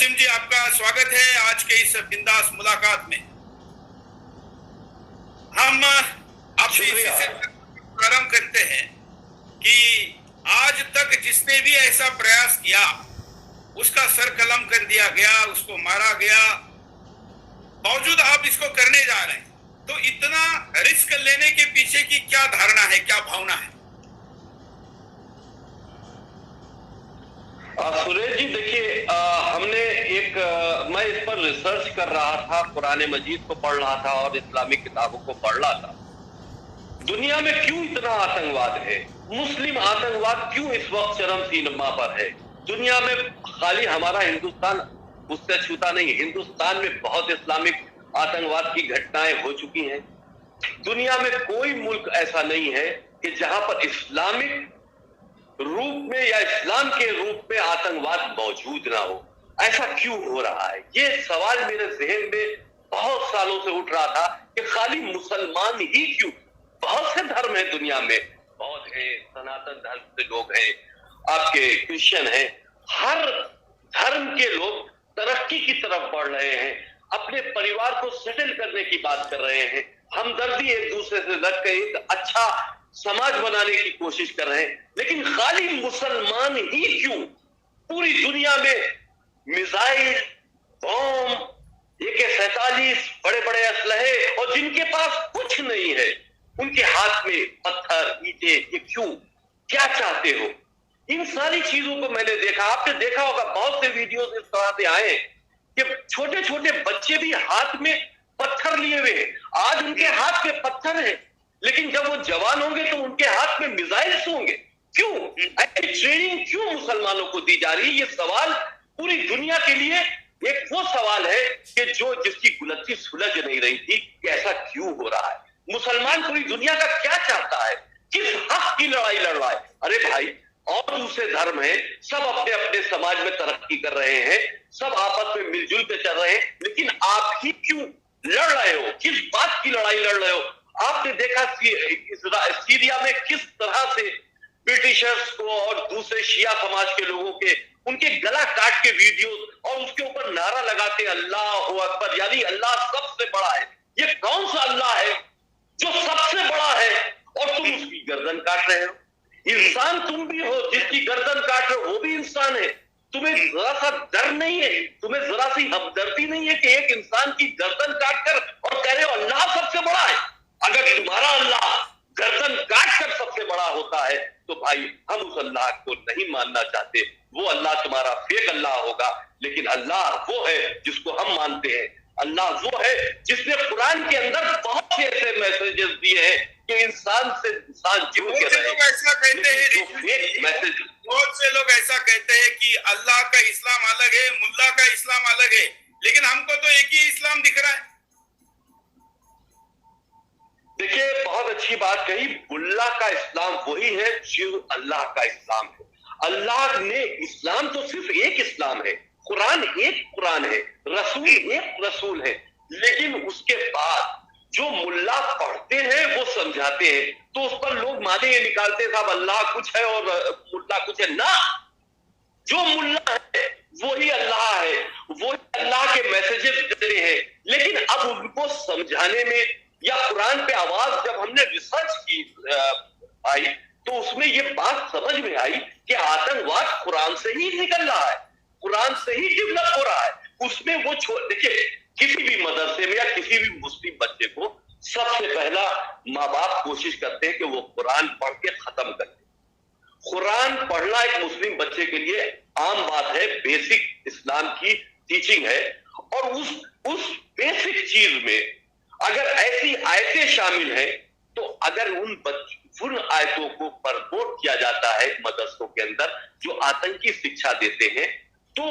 नसीम जी, आपका स्वागत है आज के इस बिंदास मुलाकात में। हम आपसे इसी से प्रारंभ करते हैं कि आज तक जिसने भी ऐसा प्रयास किया उसका सर कलम कर दिया गया, उसको मारा गया। बावजूद आप इसको करने जा रहे हैं, तो इतना रिस्क लेने के पीछे की क्या धारणा है, क्या भावना है? सुरेश जी, देखिए, मैं इस पर रिसर्च कर रहा था, कुरान मजीद को पढ़ रहा था और इस्लामिक किताबों को पढ़ रहा था। दुनिया में क्यों इतना आतंकवाद है? मुस्लिम आतंकवाद क्यों इस वक्त चरम सीमा पर है? दुनिया में खाली हमारा हिंदुस्तान उससे छूता नहीं, हिंदुस्तान में बहुत इस्लामिक आतंकवाद की घटनाएं हो चुकी हैं। दुनिया में कोई मुल्क ऐसा नहीं है कि जहां पर इस्लामिक रूप में या इस्लाम के रूप में आतंकवाद मौजूद ना हो। ऐसा क्यों हो रहा है? ये सवाल मेरे जहन में बहुत सालों से उठ रहा था कि खाली मुसलमान ही क्यों? बहुत से धर्म है दुनिया में, बौद्ध है, सनातन धर्म से लोग हैं, आपके क्रिश्चियन हैं, हर धर्म के लोग तरक्की की तरफ बढ़ रहे हैं, अपने परिवार को सेटल करने की बात कर रहे हैं, हमदर्दी एक दूसरे से रख के एक अच्छा समाज बनाने की कोशिश कर रहे हैं। लेकिन खाली मुसलमान ही क्यों? पूरी दुनिया में मिसाइल, बम, AK-47, बड़े बड़े असलहे, और जिनके पास कुछ नहीं है उनके हाथ में पत्थर, ईंटे, ये क्यों? क्या चाहते हो? इन सारी चीजों को मैंने देखा, आपने देखा होगा, बहुत से वीडियोस इस तरह से आए कि छोटे छोटे बच्चे भी हाथ में पत्थर लिए हुए हैं। आज उनके हाथ में पत्थर है, लेकिन जब वो जवान होंगे तो उनके हाथ में मिसाइल्स होंगे। क्यों? ऐसी ट्रेनिंग क्यों मुसलमानों को दी जा रही है? ये सवाल पूरी दुनिया के लिए एक वो सवाल है कि जिसकी गुलत्ती सुलझ नहीं रही थी कि ऐसा क्यों हो रहा है। मुसलमान पूरी दुनिया का क्या चाहता है? किस हक की लड़ाई लड़ रहा है? अरे भाई, और दूसरे धर्म है, सब अपने अपने समाज में तरक्की कर रहे हैं, सब आपस में मिलजुल के चल रहे हैं, लेकिन आप ही क्यों लड़ रहे हो? किस बात की लड़ाई लड़ रहे हो? आपने देखा सीरिया में किस तरह से ब्रिटिशर्स को और दूसरे शिया समाज के लोगों के उनके गला काट के वीडियो और उसके ऊपर नारा लगाते अल्लाह अकबर, यानी अल्लाह सबसे बड़ा है। ये कौन सा अल्लाह है जो सबसे बड़ा है और तुम उसकी गर्दन काट रहे हो? इंसान तुम भी हो, जिसकी गर्दन काट रहे हो वो भी इंसान है। तुम्हें जरा सा डर नहीं है, तुम्हें जरा सी हमदर्दी नहीं है कि एक इंसान की गर्दन काट कर और कह रहे हो अल्लाह सबसे बड़ा है? अगर तुम्हारा अल्लाह गर्दन काट कर सबसे बड़ा होता है तो भाई हम उस अल्लाह को नहीं मानना चाहते। वो अल्लाह तुम्हारा फेक अल्लाह होगा, लेकिन अल्लाह वो है जिसको हम मानते हैं। अल्लाह वो है जिसने कुरान के अंदर बहुत से ऐसे मैसेजेस दिए हैं कि इंसान से इंसान जीव के रहे। लोग ऐसा कहते हैं, मैसेज बहुत से लोग ऐसा कहते हैं कि अल्लाह का इस्लाम अलग है, मुल्ला का इस्लाम अलग है, लेकिन हमको तो एक ही इस्लाम दिख रहा है। देखिए, बहुत अच्छी बात कही। मुल्ला का इस्लाम वही है जो अल्लाह का इस्लाम है। अल्लाह ने इस्लाम तो सिर्फ एक इस्लाम है, कुरान एक कुरान है, रसूल एक रसूल है, लेकिन उसके बाद जो मुल्ला पढ़ते हैं वो समझाते हैं तो उस पर लोग माने निकालते साहब अल्लाह कुछ है और मुल्ला कुछ है ना। जो मुल्ला है वही अल्लाह है, वो अल्लाह के मैसेजेस देते हैं, लेकिन अब उनको समझाने में या कुरान पे आवाज जब हमने रिसर्च की आई तो उसमें ये बात समझ में आई कि आतंकवाद कुरान से ही निकल रहा है, कुरान से ही डेवलप हो रहा है। उसमें वो देखिए, किसी भी मदरसे में या किसी भी मुस्लिम बच्चे को सबसे पहला माँ बाप कोशिश करते हैं कि वो कुरान पढ़ के खत्म कर दे। कुरान पढ़ना एक मुस्लिम बच्चे के लिए आम बात है, बेसिक इस्लाम की टीचिंग है, और उस बेसिक चीज में अगर ऐसी आयतें शामिल हैं तो अगर उन आयतों को प्रमोट किया जाता है मदरसों के अंदर जो आतंकी शिक्षा देते हैं, तो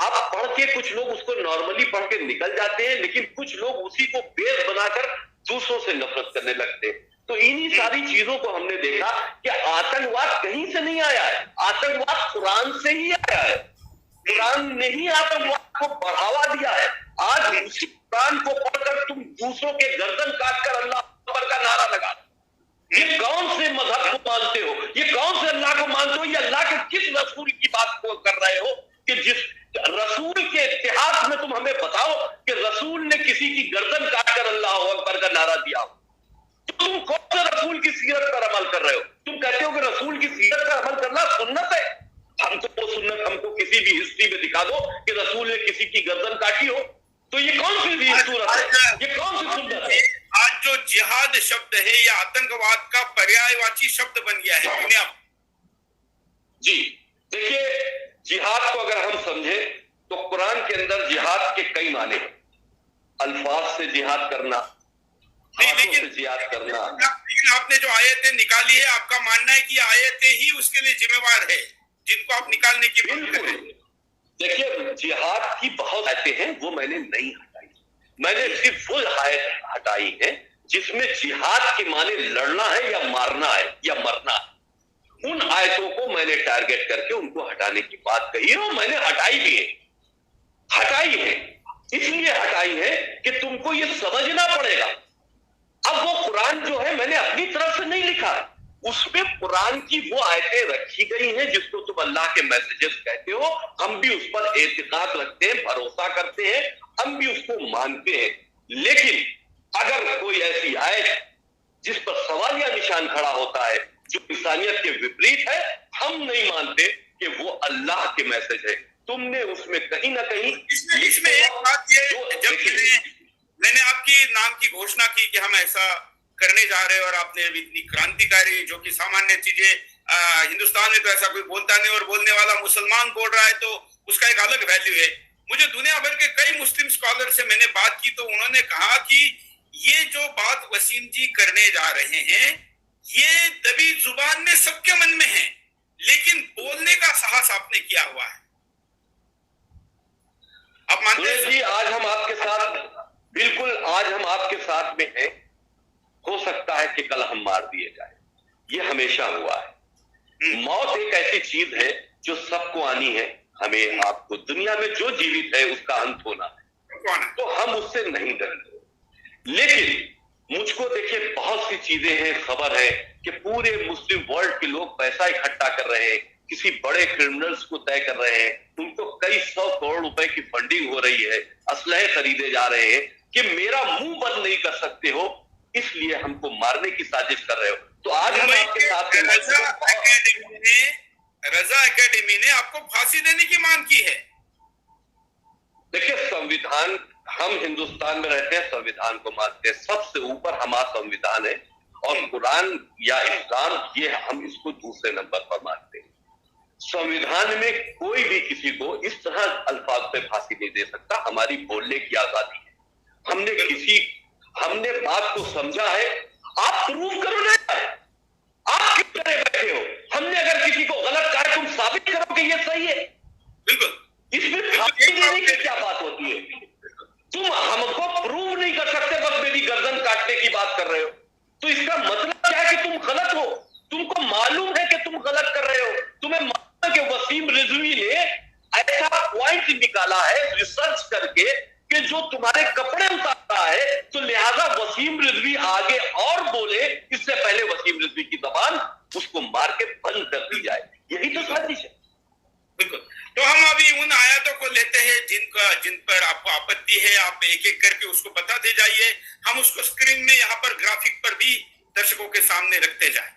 आप पढ़ के कुछ लोग उसको नॉर्मली पढ़ के निकल जाते हैं, लेकिन कुछ लोग उसी को बेस बनाकर दूसरों से नफरत करने लगते हैं। तो इन्हीं सारी चीजों को हमने देखा कि आतंकवाद कहीं से नहीं आया है, आतंकवाद कुरान से ही आया है। कुरान ने ही आतंकवाद को बढ़ावा दिया है। आज उसी कुरान को पढ़कर तुम दूसरों के गर्दन काटकर अल्लाह अकबर का नारा लगा, ये कौन से मजहब को मानते हो? ये कौन से अल्लाह को मानते हो? ये अल्लाह के किस रसूल की बात को कर रहे हो कि जिस रसूल के तुम हमें बताओ कि रसूल ने किसी की गर्दन काटकर अल्लाह अकबर का नारा दिया हो। तो तुम कौन सा रसूल की सीरत पर अमल कर रहे हो? तुम कहते हो कि रसूल की सीरत पर अमल करना सुन्नत है। हमको वो सुन्नत हमको किसी भी हिस्ट्री में दिखा दो कि रसूल ने किसी की गर्दन काटी हो। तो ये कौन सी सूरत है? ये कौन सी सुन्नत है? आज जो जिहाद शब्द है या आतंकवाद का पर्यायवाची शब्द बन गया है दुनिया में। जी देखिए, जिहाद को अगर हम समझे तो कुरान के अंदर जिहाद के कई माने हैं। अल्फाज से जिहाद करना, हाथों से जिहाद करना। लेकिन आपने जो आयतें निकाली है, आपका मानना है कि आयतें ही उसके लिए जिम्मेवार है जिनको आप निकालने की बात कर रहे हैं। देखिए, जिहाद की बहुत आयतें हैं, वो मैंने नहीं हटाई। मैंने सिर्फ वो आयत हटाई है जिसमें जिहाद के माने लड़ना है या मारना है या मरना है। उन आयतों को मैंने टारगेट करके उनको हटाने की बात कही है और मैंने हटाई भी है। हटाई है इसलिए हटाई है कि तुमको ये समझना पड़ेगा। अब वो कुरान जो है मैंने अपनी तरफ से नहीं लिखा है, उसमें कुरान की वो आयतें रखी गई हैं जिसको तुम अल्लाह के मैसेजेस कहते हो। हम भी उस पर एतकाद रखते हैं, भरोसा करते हैं, हम भी उसको मानते हैं। लेकिन अगर कोई ऐसी आयत जिस पर सवालिया निशान खड़ा होता है, जो इंसानियत के विपरीत है, हम नहीं मानते कि वो अल्लाह के मैसेज है। तुमने उसमें कहीं ना कहीं इसमें एक बात ये, जब मैंने आपकी नाम की घोषणा की कि हम ऐसा करने जा रहे हैं और आपने इतनी क्रांतिकारी, जो कि सामान्य चीजें हिंदुस्तान में तो ऐसा कोई बोलता नहीं और बोलने वाला मुसलमान बोल रहा है तो उसका एक अलग वैल्यू है। मुझे दुनिया भर के कई मुस्लिम स्कॉलर से मैंने बात की तो उन्होंने कहा कि ये जो बात वसीम जी करने जा रहे हैं ये दबी जुबान में सबके मन में है, लेकिन बोलने का साहस आपने किया हुआ है। आप मानते हैं जी? आज हम आपके साथ, बिल्कुल आज हम आपके साथ में हैं। हो सकता है कि कल हम मार दिए जाए, ये हमेशा हुआ है। मौत एक ऐसी चीज है जो सबको आनी है, हमें आपको। दुनिया में जो जीवित है उसका अंत होना है, तो हम उससे नहीं डरते। लेकिन मुझको देखिए, बहुत सी चीजें हैं, खबर है कि पूरे मुस्लिम वर्ल्ड के लोग पैसा इकट्ठा कर रहे हैं, किसी बड़े क्रिमिनल्स को तय कर रहे हैं, उनको कई 100 करोड़ रुपए की फंडिंग हो रही है, असलहे खरीदे जा रहे हैं कि मेरा मुंह बंद नहीं कर सकते हो, इसलिए हमको मारने की साजिश कर रहे हो। तो आज हम आपके साथ रजा एकेडमी ने आपको फांसी देने की मांग की है। देखिए, संविधान, हम हिंदुस्तान में रहते हैं, संविधान को मानते हैं, सबसे ऊपर हमारा संविधान है और कुरान या इस्लाम, ये हम इसको दूसरे नंबर पर मानते हैं। संविधान में कोई भी किसी को इस तरह अल्फाज पे फांसी नहीं दे सकता। हमारी बोलने की आजादी है। हमने बात को समझा है। आप प्रूव करो ना, आप क्यों करे बैठे हो? हमने अगर किसी को गलत कहा, तुम साबित करो कि ये सही है। बिल्कुल, इसमें फांसी देने की क्या बात होती है? तुम हमको प्रूव नहीं कर सकते, बस मेरी गर्दन काटने की बात कर रहे हो। तो इसका मतलब क्या है कि तुम गलत हो। तुमको मालूम है कि तुम गलत कर रहे हो। तुम्हें मालूम है कि वसीम रिजवी ने ऐसा पॉइंट निकाला है रिसर्च करके कि जो तुम्हारे कपड़े उतार रहा है, तो लिहाजा वसीम रिजवी आगे और बोले, इससे पहले वसीम रिजवी की जबान उसको मार के बंद कर दी जाए। यही तो साजिश है। बिल्कुल। तो हम अभी उन आयतों को लेते हैं जिन पर आपको आपत्ति है, आप एक एक करके उसको बताते जाइए। हम उसको स्क्रीन में यहाँ पर ग्राफिक पर भी दर्शकों के सामने रखते जाए।